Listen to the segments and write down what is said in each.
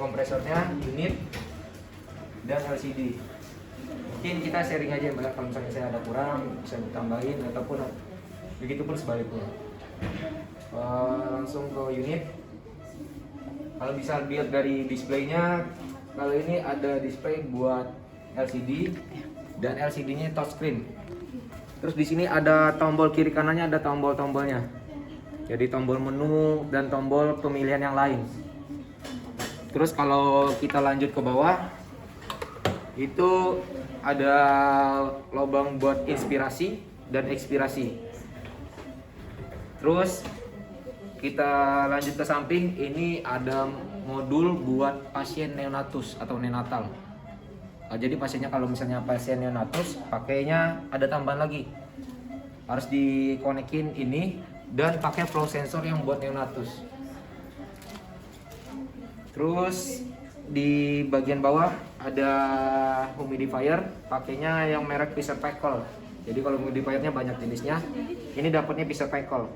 kompresornya, unit, dan LCD. Mungkin kita sharing aja Mbak, kalau misalnya saya ada kurang bisa ditambahin ataupun begitupun sebaliknya. Langsung ke unit. Kalau bisa lihat dari displaynya, kalau ini ada display buat LCD dan LCD-nya touchscreen. Terus di sini ada tombol kiri kanannya, ada tombol-tombolnya. Jadi tombol menu dan tombol pemilihan yang lain. Terus kalau kita lanjut ke bawah, itu ada lubang buat inspirasi dan ekspirasi. Terus kita lanjut ke samping, ini ada modul buat pasien neonatus atau neonatal. Jadi pasiennya kalau misalnya pasien neonatus, pakainya ada tambahan lagi. Harus dikonekin ini dan pakai flow sensor yang buat neonatus. Terus di bagian bawah ada humidifier, pakainya yang merek Fisher Paykel. Jadi kalau humidifiernya banyak jenisnya, ini dapatnya Fisher Paykel.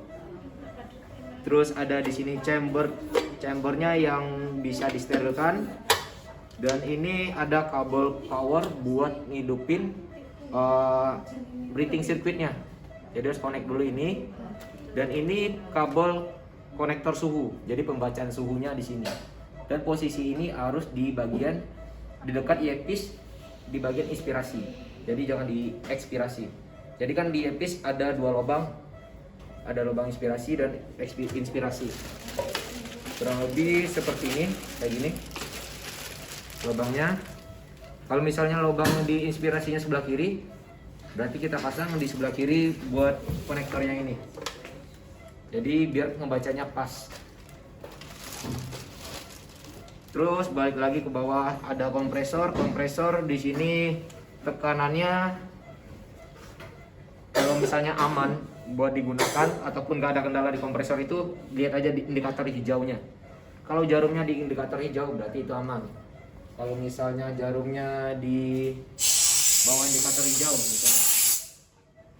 Terus ada di sini chambernya yang bisa disterilkan, dan ini ada kabel power buat ngidupin breathing circuitnya. Jadi harus connect dulu ini, dan ini kabel konektor suhu. Jadi pembacaan suhunya di sini. Dan posisi ini harus di bagian di dekat earpiece, di bagian inspirasi. Jadi jangan di ekspirasi. Jadi kan di earpiece ada dua lubang. Ada lubang inspirasi dan inspirasi. Kurang lebih seperti ini, kayak gini lubangnya. Kalau misalnya lubang di inspirasinya sebelah kiri, berarti kita pasang di sebelah kiri buat konektornya ini. Jadi biar membacanya pas. Terus balik lagi ke bawah, ada kompresor. Kompresor di sini tekanannya kalau misalnya aman buat digunakan ataupun nggak ada kendala di kompresor itu, lihat aja di indikator hijaunya. Kalau jarumnya di indikator hijau berarti itu aman. Kalau misalnya jarumnya di bawah indikator hijau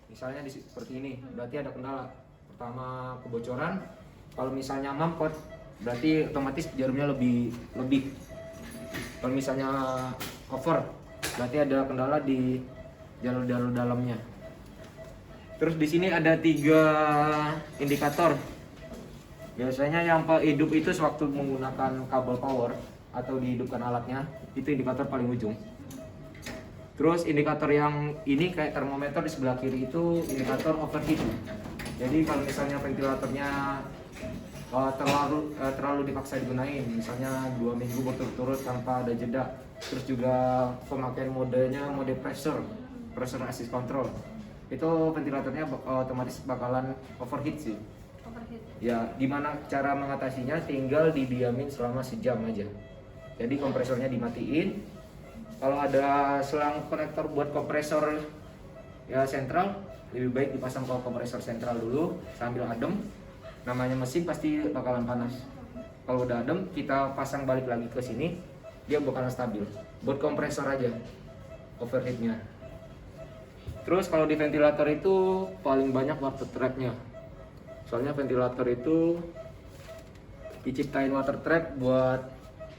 misalnya seperti ini, berarti ada kendala. Pertama kebocoran. Kalau misalnya mampet, berarti otomatis jarumnya lebih. Kalau misalnya over, berarti ada kendala di jalur-jalur dalamnya. Terus di sini ada 3 indikator. Biasanya yang hidup itu sewaktu menggunakan kabel power atau dihidupkan alatnya, itu indikator paling ujung. Terus indikator yang ini kayak termometer di sebelah kiri itu indikator overheat. Jadi kalau misalnya ventilatornya terlalu dipaksa digunain, misalnya 2 minggu berturut-turut tanpa ada jeda. Terus juga pemakaian modenya mode pressure assist control, itu ventilatornya otomatis bakalan overheat sih. Overheat. Ya, gimana cara mengatasinya? Tinggal didiamin selama sejam aja. Jadi kompresornya dimatiin. Kalau ada selang konektor buat kompresor ya sentral, lebih baik dipasang ke kompresor sentral dulu sambil adem. Namanya mesin pasti bakalan panas. Kalau udah adem, kita pasang balik lagi ke sini, dia bakalan stabil. Buat kompresor aja overheatnya. Terus kalau di ventilator itu paling banyak water trapnya. Soalnya ventilator itu diciptain water trap buat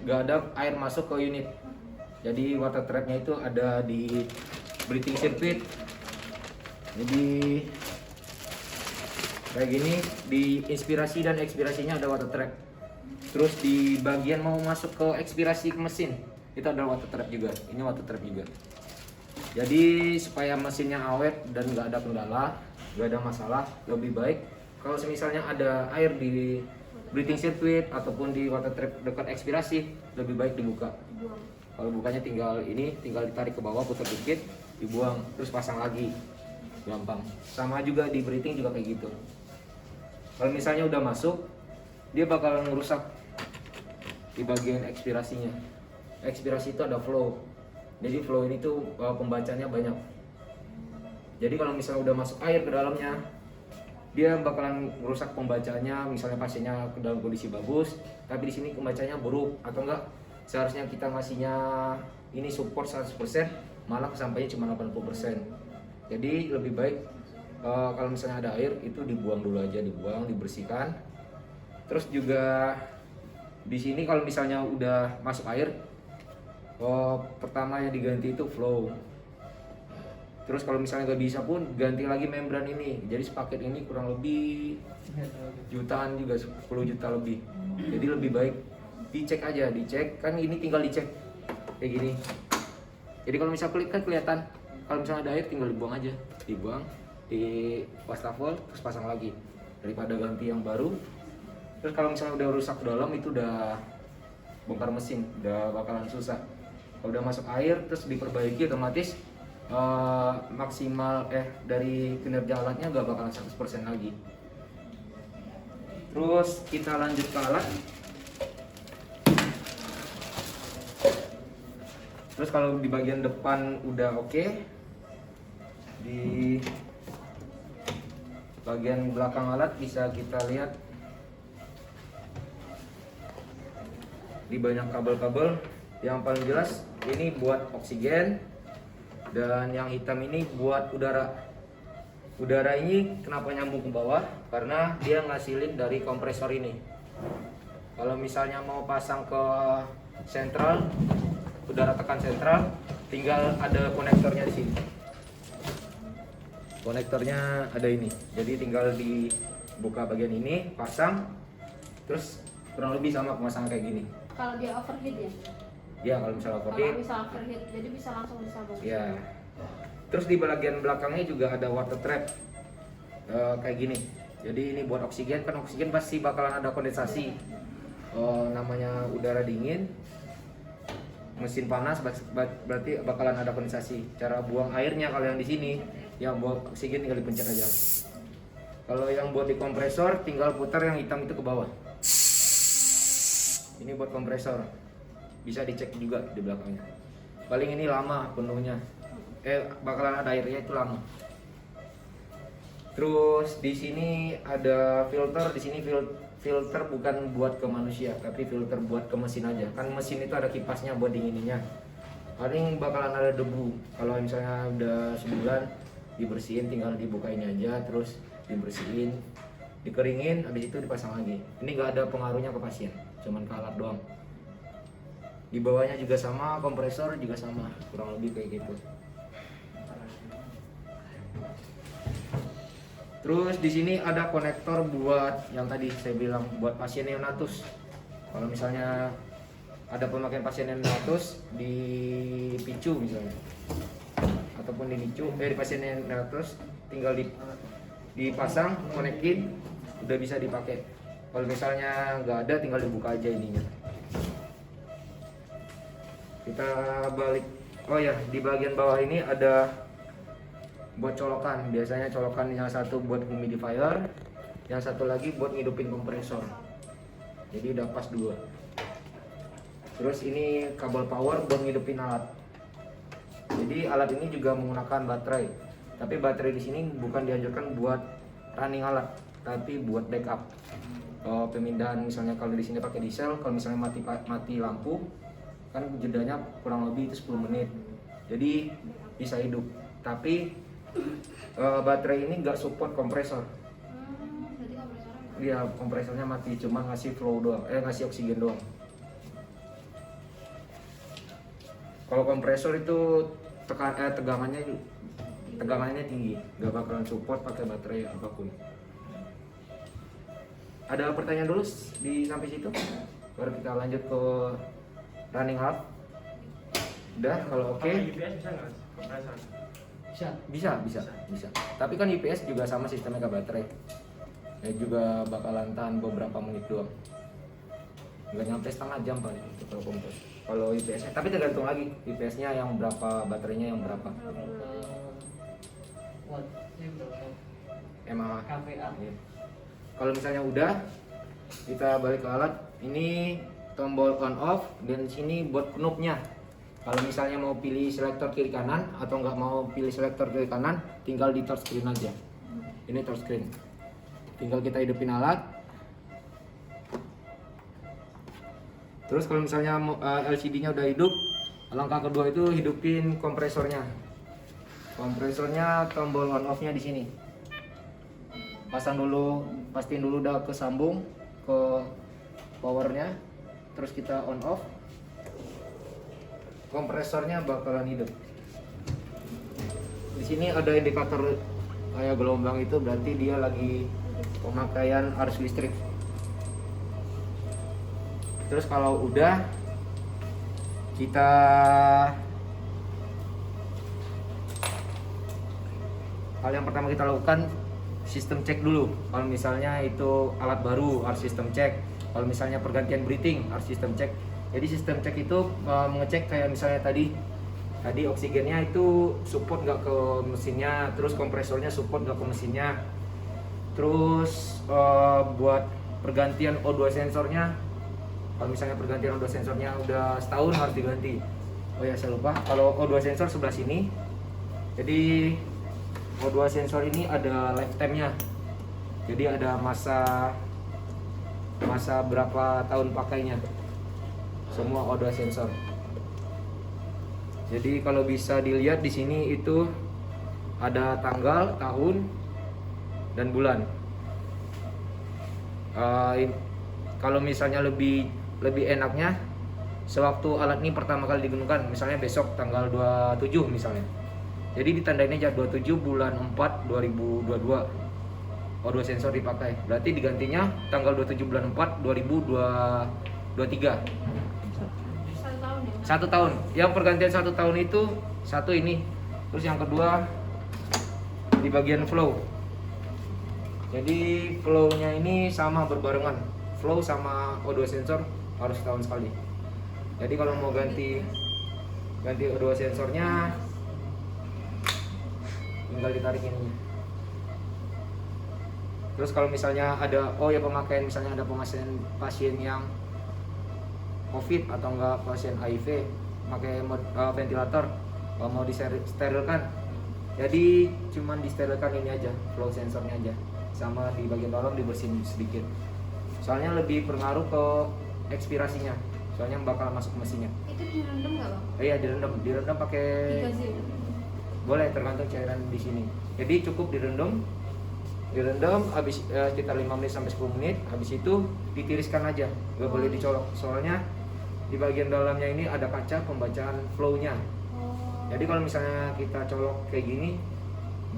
gak ada air masuk ke unit. Jadi water trapnya itu ada di breathing circuit. Jadi kayak gini, di inspirasi dan ekspirasinya ada water trap. Terus di bagian mau masuk ke ekspirasi ke mesin, itu ada water trap juga. Ini water trap juga. Jadi supaya mesinnya awet dan nggak ada kendala, nggak ada masalah, lebih baik kalau misalnya ada air di breathing circuit ataupun di water trap dekat ekspirasi, lebih baik dibuka. Kalau bukanya tinggal ditarik ke bawah, putar dikit, dibuang, terus pasang lagi, gampang. Sama juga di breathing juga kayak gitu. Kalau misalnya udah masuk, dia bakalan ngerusak di bagian ekspirasinya. Ekspirasi itu ada flow. Jadi flow ini tuh pembacanya banyak. Jadi kalau misalnya udah masuk air ke dalamnya, dia bakalan merusak pembacaannya. Misalnya pasiennya ke dalam kondisi bagus, tapi di sini pembacanya buruk atau enggak, seharusnya kita ngasihnya ini support 100%, malah kesampainya cuma 80%. Jadi lebih baik kalau misalnya ada air itu dibuang dulu aja, dibuang, dibersihkan. Terus juga Di sini kalau misalnya udah masuk air, pertama yang diganti itu flow. Terus kalau misalnya nggak bisa pun ganti lagi membran ini. Jadi sepaket ini kurang lebih jutaan juga, 10 juta lebih. Jadi lebih baik dicek aja, dicek kan ini tinggal dicek kayak gini. Jadi kalau misalnya klik kan kelihatan. Kalau misalnya ada air tinggal dibuang aja, dibuang di wastafel terus pasang lagi daripada ganti yang baru. Terus kalau misalnya udah rusak dalam itu udah bongkar mesin, udah bakalan susah. Kalau udah masuk air terus diperbaiki otomatis maksimal dari kinerja alatnya gak bakalan 100% lagi. Terus kita lanjut ke alat. Terus kalau di bagian depan udah oke, di bagian belakang alat bisa kita lihat di banyak kabel-kabel. Yang paling jelas ini buat oksigen, dan yang hitam ini buat udara. Udara ini kenapa nyambung ke bawah? Karena dia ngasilin dari kompresor ini. Kalau misalnya mau pasang ke sentral, udara tekan sentral, tinggal ada konektornya di sini. Konektornya ada ini, jadi tinggal dibuka bagian ini, pasang, terus kurang lebih sama pemasangan kayak gini. Kalau dia overheat ya? Ya kalau misalnya overheat. Kalau bisa overheat, jadi bisa langsung disambung. Ya. Terus di bagian belakangnya juga ada water trap kayak gini. Jadi ini buat oksigen, kan oksigen pasti bakalan ada kondensasi. Namanya udara dingin, mesin panas berarti bakalan ada kondensasi. Cara buang airnya kalau yang di sini, yang buat oksigen tinggal dipencet aja. Kalau yang buat di kompresor tinggal putar yang hitam itu ke bawah. Ini buat kompresor, bisa dicek juga di belakangnya. Paling ini lama penuhnya, bakalan ada airnya itu lama. Terus di sini ada filter, di sini filter bukan buat ke manusia, tapi filter buat ke mesin aja. Kan mesin itu ada kipasnya buat dingininnya. Paling bakalan ada debu. Kalau misalnya udah sebulan dibersihin, tinggal dibukain aja, terus dibersihin, dikeringin, habis itu dipasang lagi. Ini nggak ada pengaruhnya ke pasien, cuman ke alat doang. Di bawahnya juga sama, kompresor juga sama, kurang lebih kayak gitu. Terus di sini ada konektor buat yang tadi saya bilang buat pasien neonatus. Kalau misalnya ada pemakaian pasien neonatus di picu misalnya, ataupun di picu di pasien neonatus, tinggal dipasang, konekin, udah bisa dipakai. Kalau misalnya nggak ada, tinggal dibuka aja ininya. Kita balik. Oh ya, di bagian bawah ini ada buat colokan. Biasanya colokan yang satu buat humidifier, yang satu lagi buat ngidupin kompresor. Jadi udah pas dua. Terus ini kabel power buat ngidupin alat. Jadi alat ini juga menggunakan baterai. Tapi baterai di sini bukan dianjurkan buat running alat, tapi buat backup. Pemindahan misalnya kalau di sini pakai diesel, kalau misalnya mati lampu, kan jedanya kurang lebih itu 10 menit. Jadi bisa hidup. Tapi baterai ini nggak support kompresor. Berarti kompresornya? Iya, kompresornya mati, cuma ngasih flow doang, ngasih oksigen doang. Kalau kompresor itu tegangannya tinggi, nggak bakalan support pakai baterai apapun. Ada pertanyaan dulu di sampai situ, baru kita lanjut ke running hub. Udah, kalau oke. UPS bisa nggak kompresor? Bisa. Tapi kan UPS juga sama sistemnya ke baterai. Juga bakalan tahan beberapa menit doang. Nggak nyampe setengah jam paling itu kalau kompres. Kalau UPS-nya, tapi tergantung lagi UPS-nya yang berapa, baterainya yang berapa. mAh. Iya. Kalau misalnya udah, kita balik ke alat. Ini tombol on off, dan sini buat knob-nya. Kalau misalnya mau pilih selektor kiri kanan atau nggak mau pilih selektor kiri kanan, tinggal di touchscreen aja. Ini touchscreen. Tinggal kita hidupin alat. Terus kalau misalnya LCD-nya udah hidup, langkah kedua itu hidupin kompresornya. Kompresornya tombol on off-nya di sini. Pasang dulu, pastiin dulu udah kesambung ke powernya. terus kita on off, kompresornya bakalan hidup. Di sini ada indikator kayak gelombang, itu berarti dia lagi pemakaian arus listrik. Terus kalau udah, kita hal yang pertama kita lakukan sistem cek dulu. Kalau misalnya itu alat baru harus sistem cek. Kalau misalnya pergantian breathing harus sistem cek. Jadi sistem cek itu mengecek kayak misalnya tadi oksigennya itu support nggak ke mesinnya, terus kompresornya support nggak ke mesinnya, terus buat pergantian O2 sensornya, kalau misalnya pergantian O2 sensornya udah setahun harus diganti. Oh ya, saya lupa, kalau O2 sensor sebelah sini, jadi O2 sensor ini ada lifetime-nya, jadi ada masa berapa tahun pakainya semua O2 sensor. Jadi kalau bisa dilihat di sini itu ada tanggal, tahun, dan bulan. Kalau misalnya lebih enaknya sewaktu alat ini pertama kali digunakan, misalnya besok tanggal 27 misalnya. Jadi ditandain aja 27 bulan 4 2022 O2 sensor dipakai. Berarti digantinya tanggal 27 bulan 4 2023. 1 tahun ya? 1 tahun. Yang pergantian 1 tahun itu satu ini. Terus yang kedua di bagian flow. Jadi flow-nya ini sama berbarengan. Flow sama O2 sensor harus setahun sekali. Jadi kalau mau ganti O2 sensornya tinggal ditarik ini. Terus kalau misalnya ada pemakaian, misalnya ada pasien yang COVID atau enggak pasien HIV pakai ventilator, mau disterilkan, jadi cuman disterilkan ini aja, flow sensornya aja, sama di bagian dalam dibersihin sedikit. Soalnya lebih berpengaruh ke ekspirasinya, soalnya bakal masuk mesinnya. Itu direndam nggak bang? Iya, direndam pakai, boleh, tergantung cairan di sini. Jadi cukup direndam habis sekitar 5 menit sampai 10 menit, habis itu ditiriskan aja, nggak boleh dicolok, soalnya di bagian dalamnya ini ada kaca pembacaan flow-nya. Jadi kalau misalnya kita colok kayak gini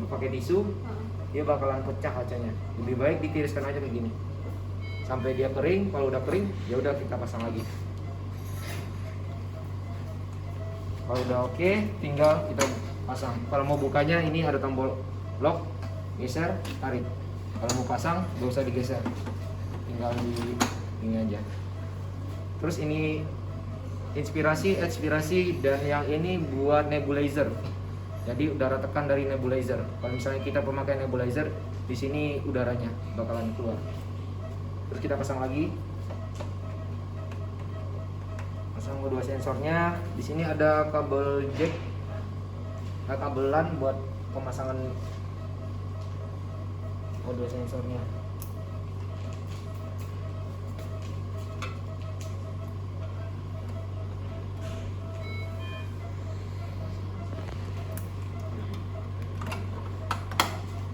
pakai tisu, dia bakalan pecah kacanya. Lebih baik ditiriskan aja kayak gini sampai dia kering. Kalau udah kering ya udah kita pasang lagi. Kalau udah oke, tinggal kita pasang. Kalau mau bukanya ini ada tombol lock, geser, tarik. Kalau mau pasang gak usah digeser, tinggal di ini aja. Terus ini inspirasi, ekspirasi, dan yang ini buat nebulizer. Jadi udara tekan dari nebulizer. Kalau misalnya kita pemakaian nebulizer, di sini udaranya bakalan keluar. Terus kita pasang lagi. Pasang O2 sensornya. Di sini ada kabel jack, kabelan buat pemasangan O2 sensornya.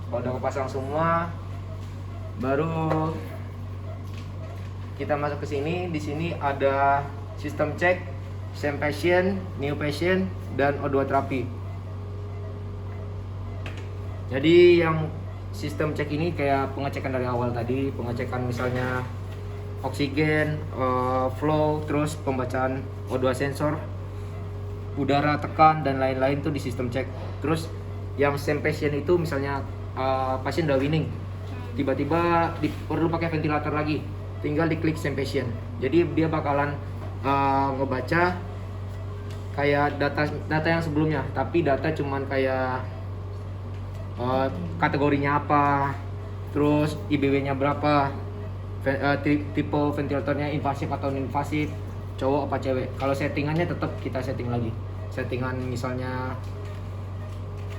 Kalau udah kepasang semua, baru kita masuk ke sini. Di sini ada sistem cek, same patient, new patient, dan O2 terapi. Jadi yang sistem cek ini kayak pengecekan dari awal tadi, pengecekan misalnya oksigen, flow, terus pembacaan O2 sensor, udara tekan, dan lain-lain tuh di sistem cek. Terus yang same patient itu misalnya pasien udah winning, tiba-tiba perlu pakai ventilator lagi, tinggal diklik same patient. Jadi dia bakalan ngebaca kayak data yang sebelumnya, tapi data cuman kayak kategorinya apa, terus IBW-nya berapa, tipe ventilatornya invasif atau non-invasif, cowok apa cewek. Kalau settingannya tetap kita setting lagi, settingan misalnya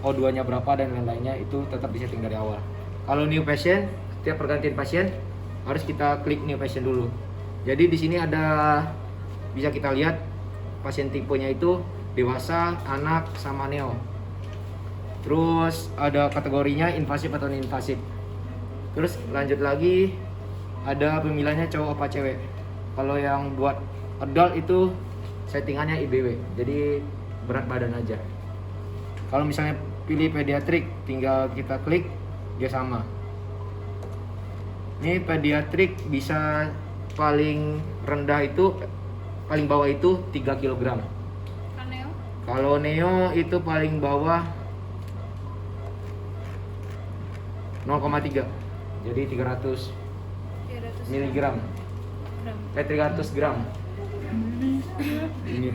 O2-nya berapa dan lain-lainnya itu tetap disetting dari awal. Kalau new patient, setiap pergantian pasien harus kita klik new patient dulu. Jadi di sini ada, bisa kita lihat pasien tipenya itu dewasa, anak, sama neo. Terus ada kategorinya invasif atau non-invasif. Terus lanjut lagi ada pemilihannya cowok apa cewek. Kalau yang buat adult itu settingannya IBW, jadi berat badan aja. Kalau misalnya pilih pediatrik, tinggal kita klik, dia sama. Ini pediatrik bisa paling rendah itu, paling bawah itu 3 kg. Kaneo? Kalau Neo itu paling bawah 0,3, jadi 300 300 miligram, gram. 300 gram. Ini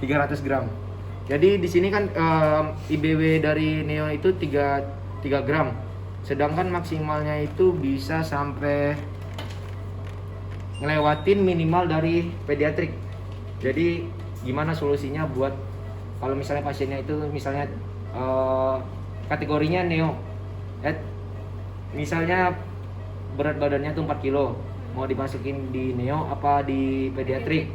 300 gram. Jadi di sini kan IBW dari Neo itu 3 gram. Sedangkan maksimalnya itu bisa sampai ngelewatin minimal dari pediatrik. Jadi gimana solusinya buat kalau misalnya pasiennya itu misalnya kategorinya Neo, misalnya berat badannya tuh 4 kilo, mau dimasukin di Neo apa di pediatrik.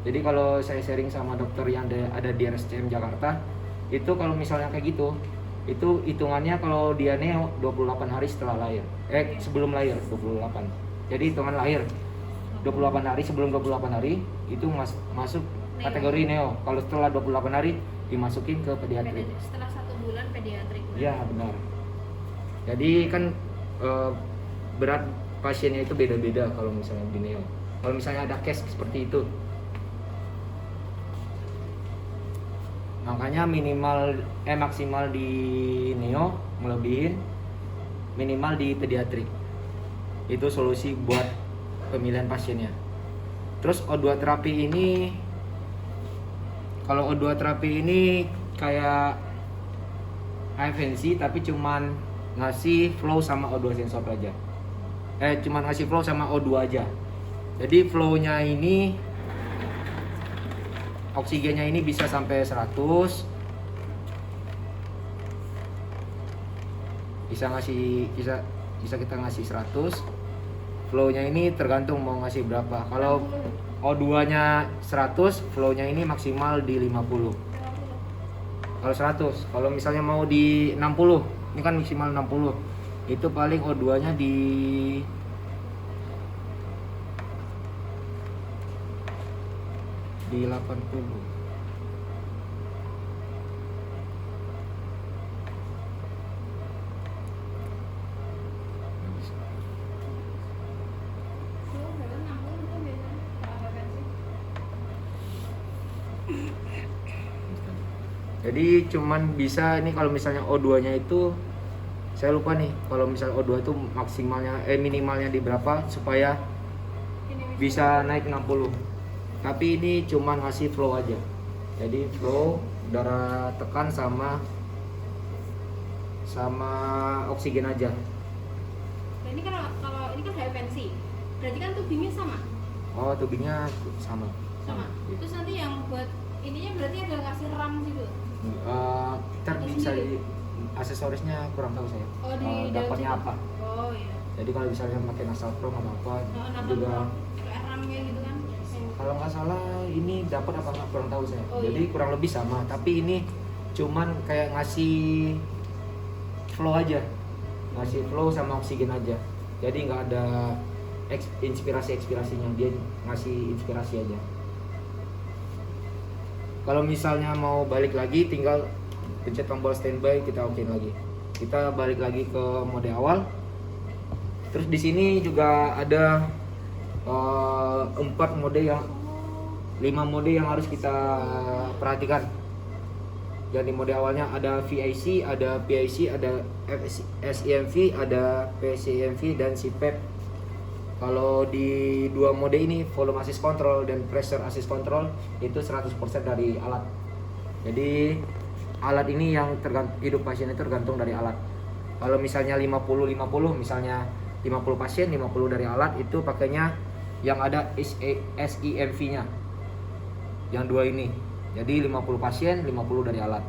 Jadi kalau saya sharing sama dokter yang ada di RSCM Jakarta, itu kalau misalnya kayak gitu, itu hitungannya kalau dia Neo 28 hari setelah lahir. Sebelum lahir 28. Jadi hitungan lahir 28 hari, sebelum 28 hari itu masuk kategori Neo. Kalau setelah 28 hari dimasukin ke pediatrik. Setelah 1 bulan pediatrik. Iya, benar. Jadi kan berat pasiennya itu beda-beda kalau misalnya di Neo. Kalau misalnya ada case seperti itu, makanya maksimal di Neo melebihin minimal di pediatrik. Itu solusi buat pemilihan pasiennya. Terus O2 terapi ini, kalau O2 terapi ini kayak FNC tapi cuman ngasih flow sama O2 sensor aja. Cuman ngasih flow sama O2 aja. Jadi flow-nya ini, oksigennya ini bisa sampai 100, bisa kita ngasih 100. Flow-nya ini tergantung mau ngasih berapa. Kalau O2-nya 100, flow-nya ini maksimal di 50. Kalau 100, kalau misalnya mau di 60, ini kan maksimal 60. Itu paling O2-nya di 80. Jadi cuman bisa ini kalau misalnya O2-nya itu saya lupa nih, kalau misalnya O2 itu maksimalnya minimalnya di berapa supaya bisa naik 60. Tapi ini cuma ngasih flow aja. Jadi flow, darah tekan sama oksigen aja. Nah, ini kalau ini kan hypertensi. Berarti kan tubingnya sama? Oh, tubingnya sama. Sama. Terus nanti yang buat ininya berarti ada ngasih ram gitu. Ntar bisa aksesorisnya kurang tahu saya. Oh, di dapatnya dalam apa? Oh iya. Jadi kalau misalnya pakai nasal probe atau apa juga. Kayak ramnya gitu kan. Kalau nggak salah ini dapat apa nggak kurang tahu saya. Oh, Jadi iya. kurang lebih sama, tapi ini cuman kayak ngasih flow aja, ngasih flow sama oksigen aja. Jadi nggak ada inspirasinya, dia ngasih inspirasi aja. Kalau misalnya mau balik lagi, tinggal pencet tombol standby, kita okein lagi. Kita balik lagi ke mode awal. Terus di sini juga ada 5 mode yang harus kita perhatikan. Jadi mode awalnya ada VIC, ada PIC, ada SEMV, ada PCMV dan CPAP. Kalau di 2 mode ini, volume assist control dan pressure assist control itu 100% dari alat. Jadi alat ini yang hidup pasien itu tergantung dari alat. Kalau misalnya 50-50, misalnya 50 pasien, 50 dari alat, itu pakainya yang ada SEMV-nya. Yang 2 ini. Jadi 50 pasien, 50 dari alat.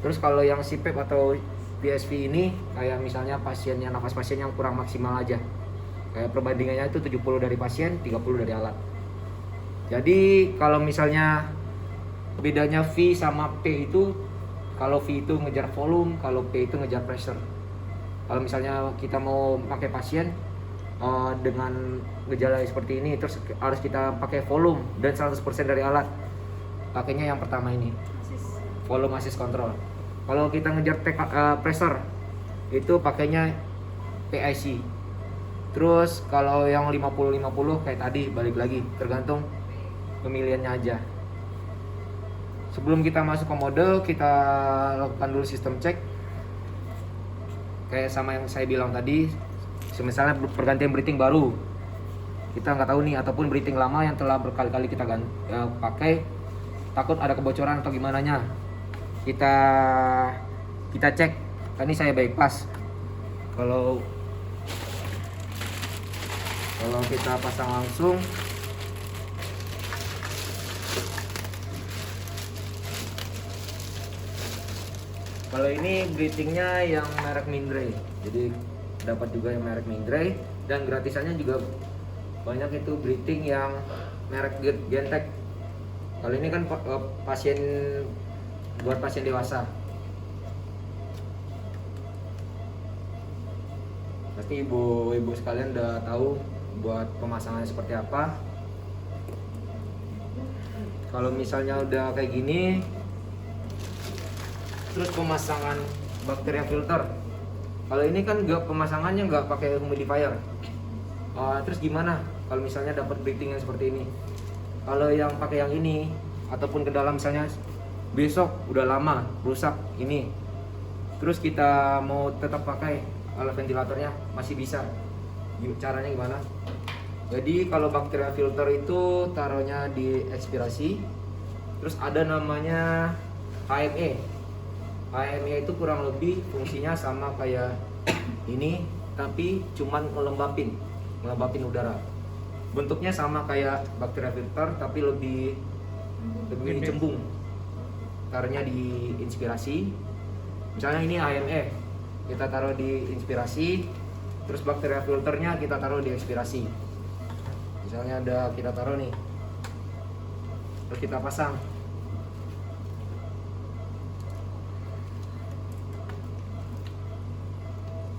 Terus kalau yang CPAP atau PSV ini kayak misalnya nafas pasien yang kurang maksimal aja. Kayak perbandingannya itu 70 dari pasien, 30 dari alat. Jadi kalau misalnya bedanya V sama P itu, kalau V itu ngejar volume, kalau P itu ngejar pressure. Kalau misalnya kita mau pakai pasien, dengan gejala seperti ini, terus harus kita pakai volume dan 100% dari alat. Pakainya yang pertama ini, volume assist control. Kalau kita ngejar pressure itu pakainya PIC. Terus kalau yang 50-50 kayak tadi, balik lagi tergantung pemilihannya aja. Sebelum kita masuk ke mode, kita lakukan dulu sistem cek. Kayak sama yang saya bilang tadi, misalnya pergantian breathing baru, kita nggak tahu nih, ataupun breathing lama yang telah berkali-kali kita pakai, takut ada kebocoran atau gimana nya, kita cek. Ini saya bypass. Kalau kita pasang langsung, kalau ini breathingnya yang merek Mindray, jadi dapat juga yang merek Mindray, dan gratisannya juga banyak itu breathing yang merek Gentek. Kalau ini kan buat pasien dewasa. Pasti ibu-ibu sekalian udah tahu buat pemasangannya seperti apa. Kalau misalnya udah kayak gini, terus pemasangan bakteria filter. Kalau ini kan pemasangannya nggak pakai humidifier. Terus gimana kalau misalnya dapat breathing yang seperti ini? Kalau yang pakai yang ini ataupun ke dalam, misalnya besok udah lama rusak ini, terus kita mau tetap pakai alat ventilatornya, masih bisa. Caranya gimana? Jadi kalau bakteria filter itu taruhnya di ekspirasi, terus ada namanya HME. HME itu kurang lebih fungsinya sama kayak ini, tapi cuman ngelembapin udara. Bentuknya sama kayak bakteria filter, tapi lebih cembung. Taruhnya di inspirasi. Misalnya ini HME, kita taruh di inspirasi, terus bakteria filternya kita taruh di ekspirasi. Misalnya ada kita taruh nih, terus kita pasang.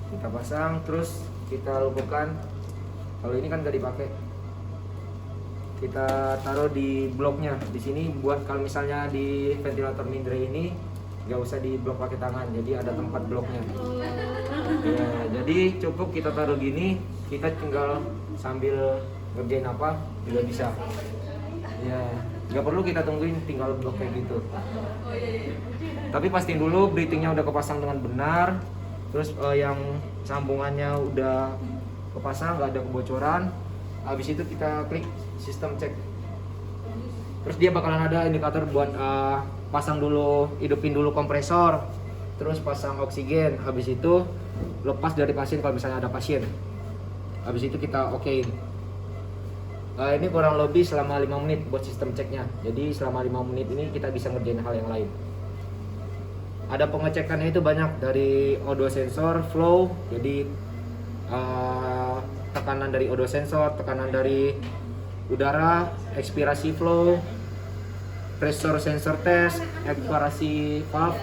Kita pasang, terus kita lukukan. Kalau ini kan gak dipakai, kita taruh di bloknya di sini. Buat kalau misalnya di ventilator Mindray ini nggak usah di blok pakai tangan, jadi ada tempat bloknya. Ya, jadi cukup kita taruh gini, kita tinggal sambil ngerjain apa juga bisa. Ya, nggak perlu kita tungguin, tinggal blok kayak gitu. Tapi pastiin dulu breathingnya udah kepasang dengan benar. Terus yang sambungannya udah kepasang, nggak ada kebocoran. Habis itu kita klik sistem cek. Terus dia bakalan ada indikator buat pasang dulu, hidupin dulu kompresor, terus pasang oksigen. Habis itu lepas dari pasien kalau misalnya ada pasien. Habis itu kita okein. Ini kurang lebih selama 5 menit buat sistem ceknya. Jadi selama 5 menit ini kita bisa ngerjain hal yang lain. Ada pengecekannya itu banyak, dari O2 sensor, flow, jadi tekanan dari O2 sensor, tekanan dari udara, ekspirasi flow, pressure sensor test, ekspirasi valve,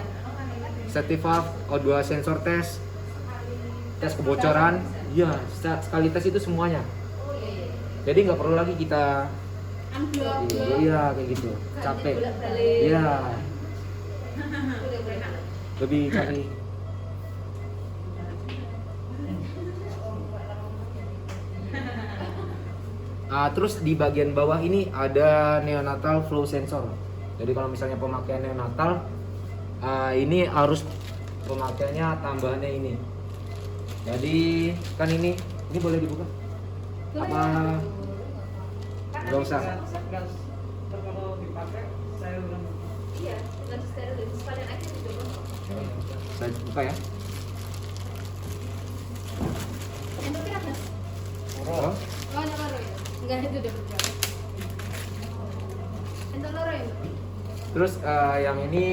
safety valve, O2 sensor test, tes kebocoran. Ya, sekali tes itu semuanya. Jadi nggak perlu lagi kita iya kayak gitu, capek. Iya. Lebih cari. Terus di bagian bawah ini ada neonatal flow sensor. Jadi kalau misalnya pemakaian neonatal, ini harus pemakaiannya tambahannya ini. Jadi kan ini boleh dibuka? Apa? Gak usah. Kalau dipakai saya ulang. Iya, tinggal steril, sekalian aja dicoba. Saya buka ya. Endoknya apa? Oh. Oh, ada loro ya? Enggak, itu udah berjalan. Endok loro ya? Terus yang ini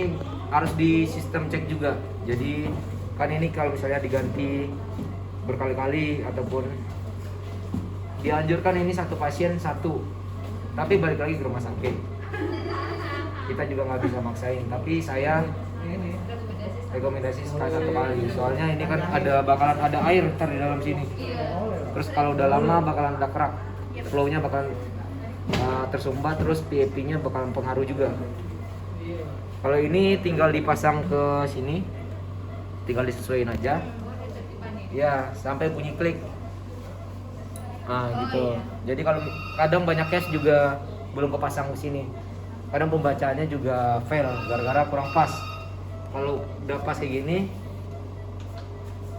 harus di sistem cek juga. Jadi kan ini kalau misalnya diganti berkali-kali ataupun dianjurkan ini satu pasien satu, tapi balik lagi ke rumah sakit. Kita juga nggak bisa maksain, tapi saya rekomendasi sekali satu kali. Soalnya ini kan bakalan ada air ntar di dalam sini. Iya. Terus kalau udah lama bakalan ada kerak, flow-nya bakalan tersumbat, terus PAP-nya bakalan pengaruh juga. Kalau ini tinggal dipasang ke sini, tinggal disesuaikan aja. Ya, sampai bunyi klik. Gitu. Jadi kalau kadang banyak case juga belum kepasang ke sini. Kadang pembacaannya juga fail gara-gara kurang pas. Kalau udah pas kayak gini,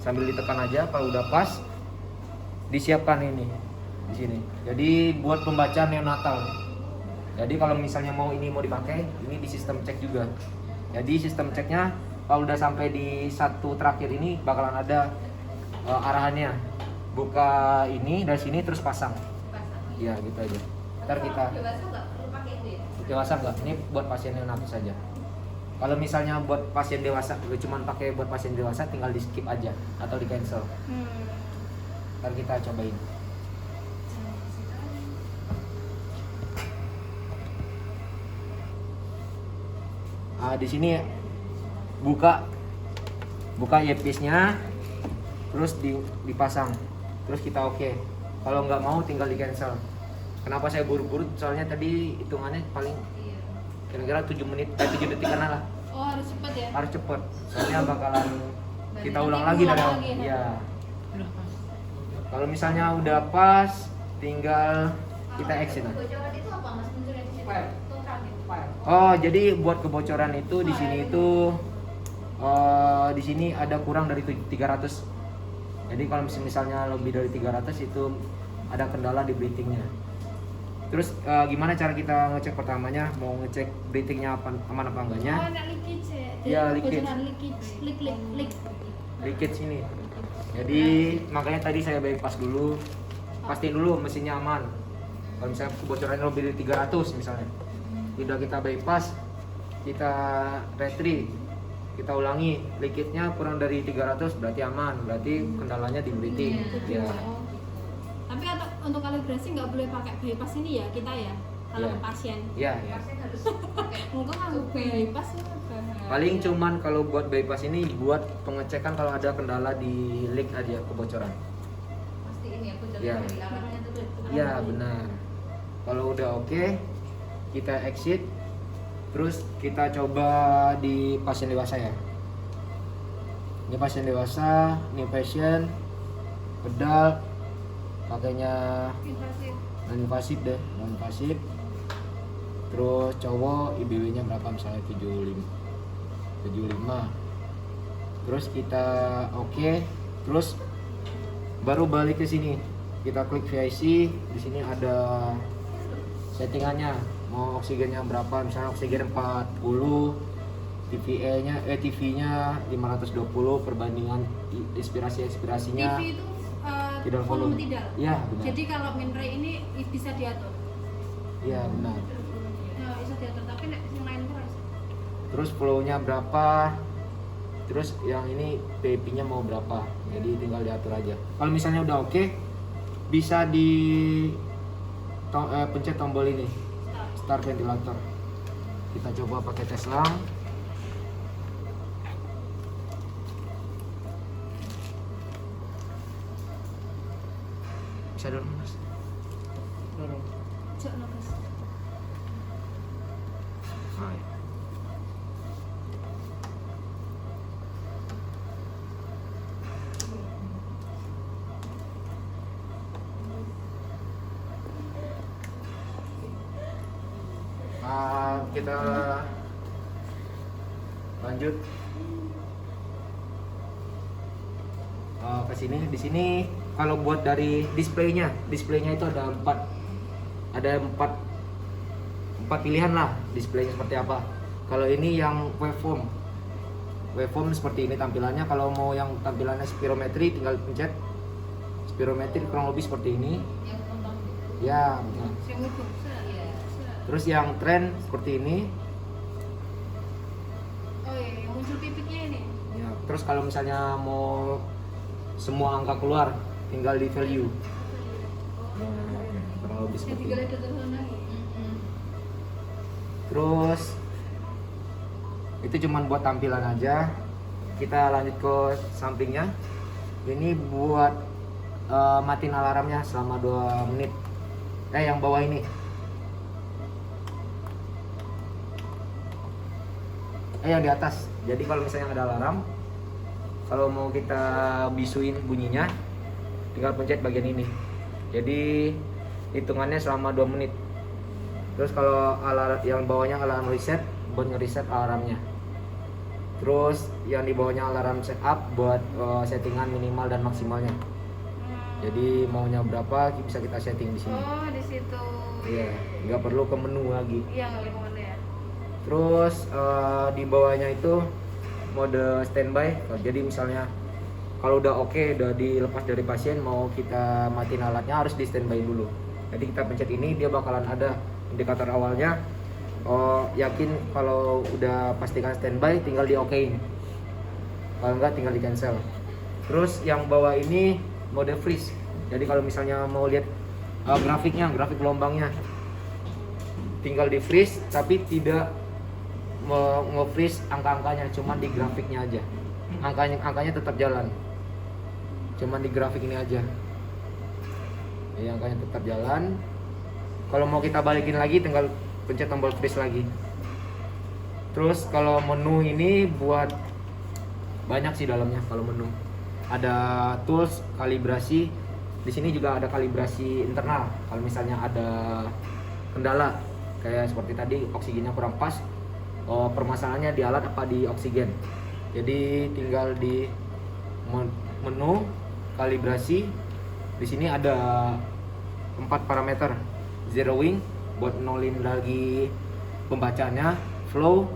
sambil ditekan aja. Kalau udah pas, disiapkan ini di sini. Jadi buat pembacaan neonatal. Jadi kalau misalnya ini mau dipakai, ini di sistem cek juga. Jadi sistem ceknya kalau udah sampai di satu terakhir ini bakalan ada arahannya. Buka ini dari sini terus pasang. Ya gitu aja. Ntar kita dewasa nggak perlu pakai itu ya? dewasa nggak? Ini buat pasien neonatal saja. Kalau misalnya buat pasien dewasa, cuman pakai buat pasien dewasa, tinggal di skip aja atau di cancel. Ntar kita cobain. Di sini buka earpiece-nya, terus dipasang, terus kita oke. Kalau nggak mau tinggal di cancel. Kenapa saya buru-buru? Soalnya tadi hitungannya paling kira-kira 7 menit, 7 detikan lah. Oh, harus cepat ya? Harus cepet. Soalnya bakalan kita Nanti ulang lagi dari ulang awal. lagi, Iya. Kalau misalnya udah pas, tinggal kita exit. Kebocoran itu apa mas? Munculnya di situ? File. Tuh terakhir. Oh, jadi buat kebocoran itu di sini itu di sini ada kurang dari 300. Jadi kalau misalnya lebih dari 300 itu ada kendala di breathingnya. Terus gimana cara kita ngecek pertamanya? Mau ngecek breathingnya aman apa enggaknya? Oh, ada leakage ya? Iya, leakage. Kebocoran leakage. Leak. Leakage ini. Jadi makanya tadi saya bypass dulu, pastiin dulu mesinnya aman. Kalau misalnya kebocorannya lebih dari 300 misalnya, udah kita bypass, kita retrieve, kita ulangi, leakage-nya kurang dari 300 berarti aman, berarti kendalanya di breathing. Ya. Oh. Tapi untuk kalibrasi nggak boleh pakai bypass ini ya kita ya? Kalau Iya. ke pasien. Ya, ya. Mungkin aku bypass ya. Paling cuman kalau buat bypass ini buat pengecekan kalau ada kendala di leak aja, kebocoran. Pasti ini aku Iya. dari alatnya tuh. Iya benar. Kalau udah oke, kita exit. Terus kita coba di pasien dewasa ya. Ini pasien dewasa, ini pasien, pedal, pakainya Invasif. non-invasif deh, non-invasif. Terus cowok IBW-nya berapa misalnya 75. Terus kita oke, terus baru balik ke sini. Kita klik VIC, di sini ada settingannya. Mau oksigennya berapa? Misalnya oksigen 40, TV-nya 520 perbandingan expirasinya. TV itu Tidak volume. tidak. Iya, benar. Jadi kalau minre ini bisa diatur. Iya, benar. Nah, bisa diatur tapi nek yang lain keras. Terus flow-nya berapa? Terus yang ini PAP-nya mau berapa? Jadi tinggal diatur aja. Kalau misalnya udah oke, bisa pencet tombol ini, start ventilator. Kita coba pakai tes lang. Bisa dulu mas. Cek no, Mas. Hai. Kita lanjut ke sini. Di sini kalau buat dari displaynya itu ada empat pilihan lah displaynya seperti apa. Kalau ini yang waveform seperti ini tampilannya. Kalau mau yang tampilannya spirometri tinggal pencet spirometri, kurang lebih seperti ini. Yang kembang. Ya benar. Yang utuh. Terus yang trend seperti ini. Oh iya, yang muncul pipitnya ini. Ya, terus kalau misalnya mau semua angka keluar, tinggal di value. Kurang lebih Yang seperti tiga ini. letter turun lagi. Terus itu cuman buat tampilan aja. Kita lanjut ke sampingnya. Ini buat matiin alarmnya selama 2 menit. Yang bawah ini. Yang di atas. Jadi kalau misalnya ada alarm, kalau mau kita bisuin bunyinya, tinggal pencet bagian ini. Jadi hitungannya selama 2 menit. Terus kalau alarm yang bawahnya alarm reset, buat nge-reset alarmnya. Terus yang di bawahnya alarm setup buat settingan minimal dan maksimalnya. Jadi maunya berapa bisa kita setting di sini. Oh, di situ. Iya, nggak perlu ke menu lagi. Iya, nggak perlu kemana ya. Terus di bawahnya itu mode standby. Jadi misalnya kalau udah oke, udah dilepas dari pasien, mau kita matiin alatnya harus di standby dulu. Jadi kita pencet ini, dia bakalan ada indikator awalnya. Yakin kalau udah pastikan standby, tinggal di okein. Kalau enggak tinggal di cancel. Terus yang bawah ini mode freeze. Jadi kalau misalnya mau lihat grafiknya, grafik gelombangnya, tinggal di freeze, tapi tidak nge-freeze angka-angkanya, cuman di grafiknya aja. Angkanya tetap jalan, cuman di grafik ini aja. Angkanya tetap jalan. Kalau mau kita balikin lagi, tinggal pencet tombol freeze lagi. Terus kalau menu ini buat banyak sih dalamnya. Kalau menu ada tools, kalibrasi. Di sini juga ada kalibrasi internal. Kalau misalnya ada kendala kayak seperti tadi oksigennya kurang pas, permasalahannya di alat apa di oksigen. Jadi tinggal di menu kalibrasi. Di sini ada 4 parameter. Zeroing buat nolin lagi pembacaannya, flow,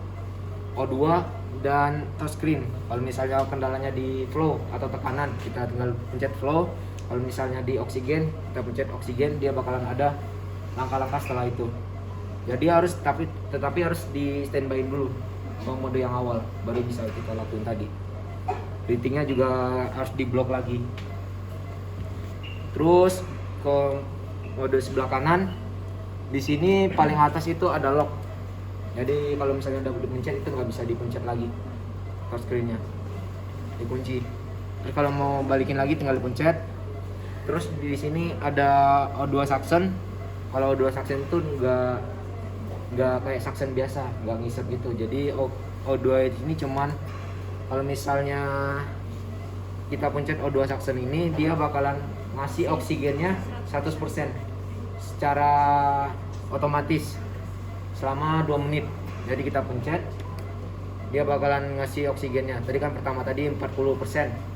O2 dan touchscreen. Kalau misalnya kendalanya di flow atau tekanan, kita tinggal pencet flow. Kalau misalnya di oksigen, kita pencet oksigen, dia bakalan ada langkah-langkah setelah itu. Jadi tetapi harus di standby dulu mode yang awal, baru bisa kita lakuin tadi. Ratingnya juga harus di block lagi. Terus ke mode sebelah kanan, di sini paling atas itu ada lock. Jadi kalau misalnya udah dipencet itu nggak bisa dipencet lagi touchscreen-nya, dikunci. Terus kalau mau balikin lagi tinggal dipencet. Terus di sini ada O2 suction. Kalau O2 suction itu nggak kayak suction biasa, nggak ngisep gitu. Jadi O2 ini cuman kalau misalnya kita pencet O2 suction ini, dia bakalan ngasih oksigennya 100% secara otomatis selama 2 menit. Jadi kita pencet, dia bakalan ngasih oksigennya. Tadi kan pertama tadi 40%.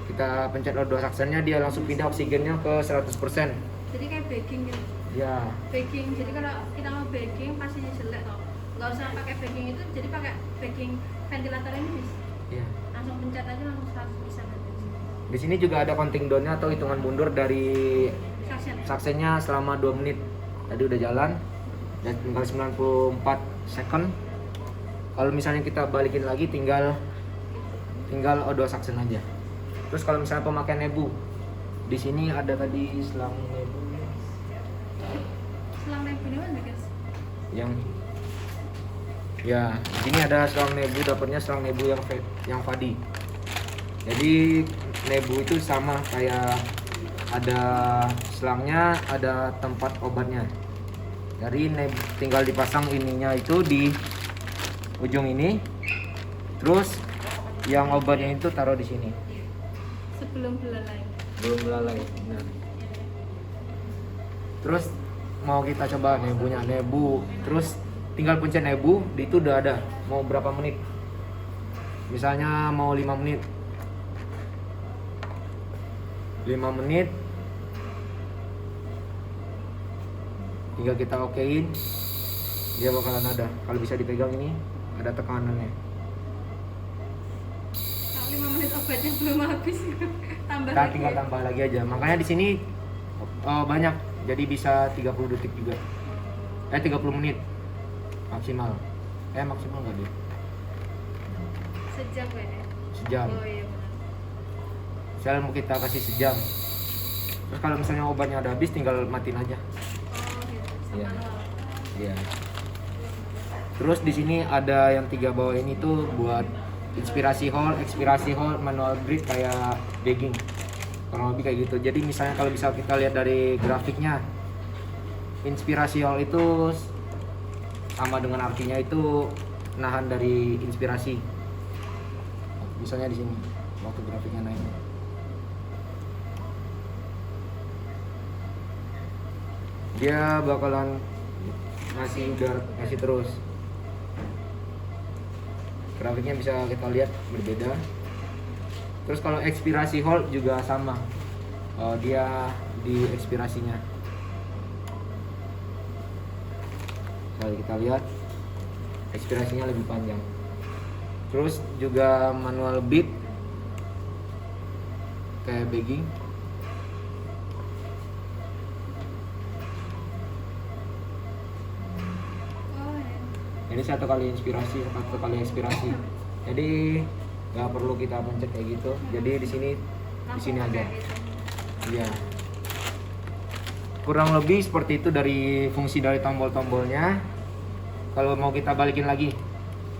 Kita pencet O2 suctionnya, dia langsung pindah oksigennya ke 100%. Jadi kayak baking gitu. Ya. Baking. Jadi kalau kita mau baking pastinya jelek toh. Nggak usah pakai baking itu, jadi pakai baking ventilator ini bisa. Iya. Langsung pencet aja langsung 100% aja. Di sini juga ada counting down-nya atau hitungan mundur dari Suction. suctionnya selama 2 menit. Tadi udah jalan dan tinggal 94 second. Kalau misalnya kita balikin lagi, tinggal O2 suction aja. Terus kalau misalnya pemakaian nebu, di sini ada tadi selang nebu. Selang nebu ini mana guys? Ya, di sini ada selang nebu, dapatnya selang nebu yang Fadi. Jadi nebu itu sama kayak ada selangnya, ada tempat obatnya. Dari nebu tinggal dipasang ininya itu di ujung ini. Terus yang obatnya itu taruh di sini. Sebelum belalai. Belum belalai. Nah. Terus mau kita coba nebunya, nebu. Terus tinggal pencet nebu, di itu udah ada mau berapa menit. Misalnya mau 5 menit. 5 menit. Tinggal kita okein, dia bakalan ada. Kalau bisa dipegang ini ada tekanannya. Kalau 5 menit obatnya belum habis, tambah Kita lagi. tinggal tambah lagi aja. Makanya di sini banyak, jadi bisa 30 detik juga. 30 menit maksimal. Maksimal nggak deh? Sejam ya? Sejam. Oh iya benar. Misalnya mau kita kasih sejam. Terus kalau misalnya obatnya udah habis, tinggal matiin aja. Oh gitu. Iya. Manual. Iya. Terus di sini ada yang 3 bawah ini tuh buat inspirasi hole, expirasi hole, manual breathe kayak bagging. kurang lebih kayak gitu. Jadi misalnya kalau bisa kita lihat dari grafiknya, inspirasi hall itu sama dengan artinya itu nahan dari inspirasi. Misalnya di sini waktu grafiknya naik, dia bakalan ngasih terus. Grafiknya bisa kita lihat berbeda. Terus kalau ekspirasi hold juga sama, dia di ekspirasinya. Kalau kita lihat ekspirasinya lebih panjang. Terus juga manual beat kayak bagging. Oh ya. Ini satu kali ekspirasi. Jadi nggak perlu kita pencet kayak gitu. Jadi di sini aja. Iya. Kurang lebih seperti itu dari fungsi dari tombol-tombolnya. Kalau mau kita balikin lagi,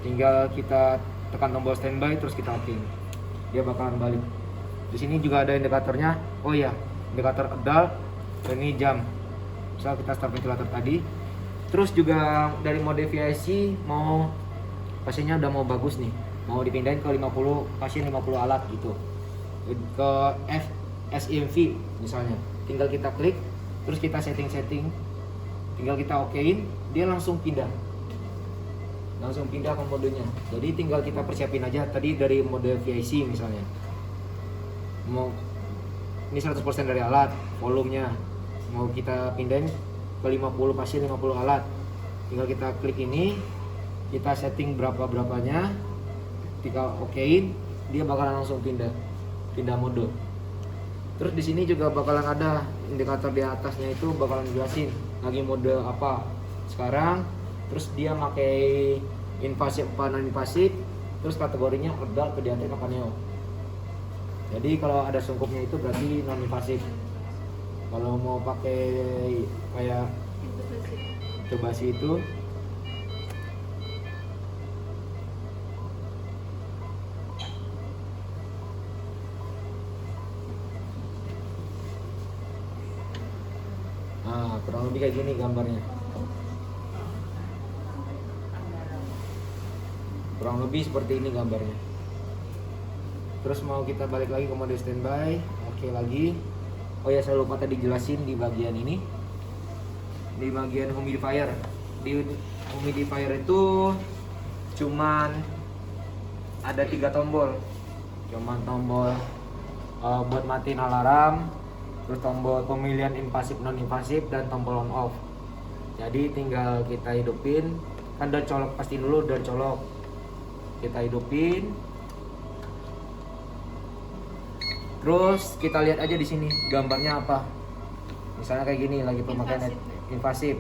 tinggal kita tekan tombol standby terus kita okein. Dia bakalan balik. Di sini juga ada indikatornya. Oh iya, indikator adult. Dan ini jam. Misal kita start ventilator tadi. Terus juga dari mode VIC mau pasiennya udah mau bagus nih, mau dipindahin ke 50 pasien 50 alat gitu, ke SIMV misalnya, tinggal kita klik, terus kita setting, tinggal kita okein, dia langsung pindah ke modenya. Jadi tinggal kita persiapin aja tadi dari mode VIC misalnya, mau ini 100% dari alat, volumenya mau kita pindahin ke 50 pasien 50 alat, tinggal kita klik ini, kita setting berapanya, ketika okein dia bakalan langsung pindah mode. Terus di sini juga bakalan ada indikator di atasnya, itu bakalan jelasin lagi mode apa sekarang, terus dia pakai invasif apa non invasif, terus kategorinya adult, pediatrik apa neo. Jadi kalau ada sungkupnya itu berarti non invasif. Kalau mau pakai kayak intubasi itu kurang lebih kayak gini gambarnya. Kurang lebih seperti ini gambarnya. Terus mau kita balik lagi ke mode standby, oke lagi. Oh ya, saya lupa tadi jelasin di bagian ini, di bagian humidifier. Di humidifier itu cuman ada 3 tombol, tombol buat matiin alarm, terus tombol pemilihan invasif non invasif, dan tombol on off. Jadi tinggal kita hidupin, kan udah colok, pasti dulu udah colok, kita hidupin. Terus kita lihat aja di sini gambarnya apa. Misalnya kayak gini lagi pemakaian invasif.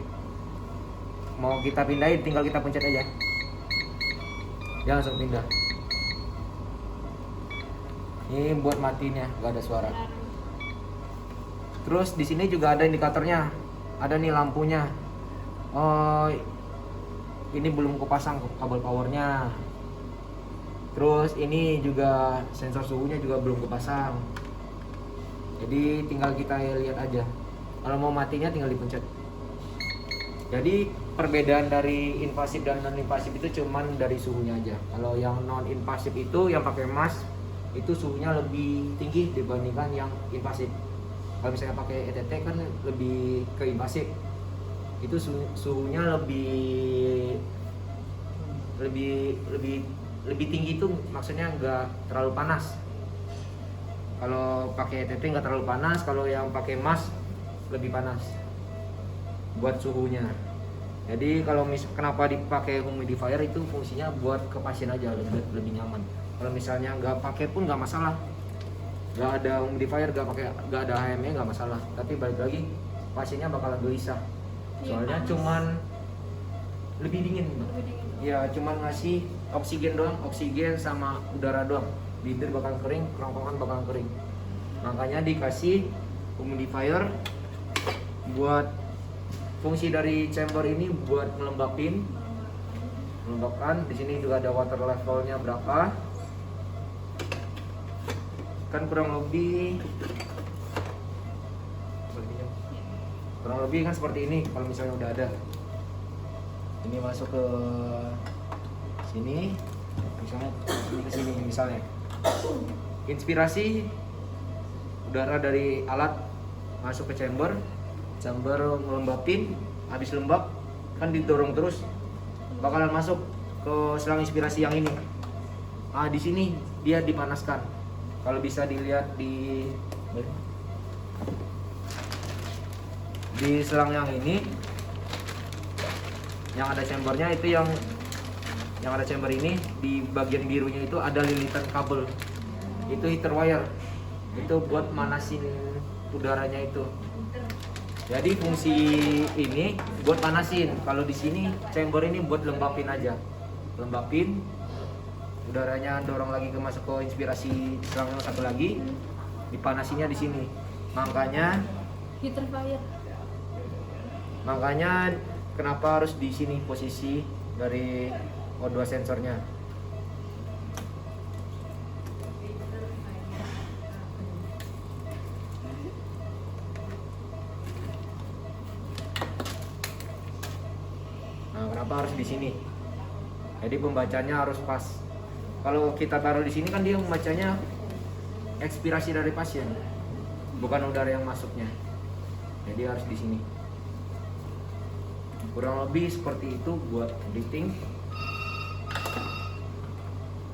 Mau kita pindahin tinggal kita pencet aja. Dia langsung pindah. Ini buat matinya, gak ada suara. Terus di sini juga ada indikatornya. Ada nih lampunya. Oh, ini belum kupasang kabel powernya. Terus ini juga sensor suhunya juga belum kupasang. Jadi tinggal kita lihat aja. Kalau mau matinya tinggal dipencet. Jadi perbedaan dari invasif dan non invasif itu cuman dari suhunya aja. Kalau yang non invasif itu yang pakai mask itu suhunya lebih tinggi dibandingkan yang invasif. Kalau misalnya pakai ETT kan lebih ke invasif. Itu suhunya lebih tinggi, itu maksudnya nggak terlalu panas. Kalau pakai ETT nggak terlalu panas, kalau yang pakai mask lebih panas buat suhunya. Jadi kalau kenapa dipakai humidifier itu fungsinya buat ke pasien aja lebih nyaman. Kalau misalnya nggak pakai pun nggak masalah, nggak ada humidifier, nggak ada HME nggak masalah. Tapi balik lagi pasiennya bakalan gelisah, soalnya cuman lebih dingin. Ya cuman ngasih oksigen doang, oksigen sama udara doang. Bibir bakal kering, kerongkongan bakal kering. Makanya dikasih humidifier buat fungsi dari chamber ini buat melembabkan. Di sini juga ada water levelnya berapa. Kan kurang lebih kurang lebih kan seperti ini kalau misalnya udah ada. Ini masuk ke sini, misalnya ini ke sini misalnya. Inspirasi udara dari alat masuk ke chamber melembabin, habis lembab kan didorong terus bakalan masuk ke selang inspirasi yang ini. Ah, di sini dia dipanaskan. Kalau bisa dilihat di selang yang ini yang ada chambernya itu, yang ada chamber ini di bagian birunya itu ada lilitan kabel, itu heater wire, itu buat manasin udaranya itu. Jadi fungsi ini buat panasin. Kalau di sini chamber ini buat lembapin aja, lembapin udaranya, dorong lagi ke masuk ke inspirasi selang yang satu lagi, dipanasinya di sini. Heater fire. Makanya kenapa harus di sini posisi dari O2 sensornya. Nah, kenapa harus di sini? Jadi pembacanya harus pas. Kalau kita taruh di sini kan dia membacanya ekspirasi dari pasien, bukan udara yang masuknya. Jadi harus di sini. Kurang lebih seperti itu buat editing.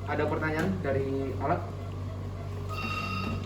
Ada pertanyaan dari alat?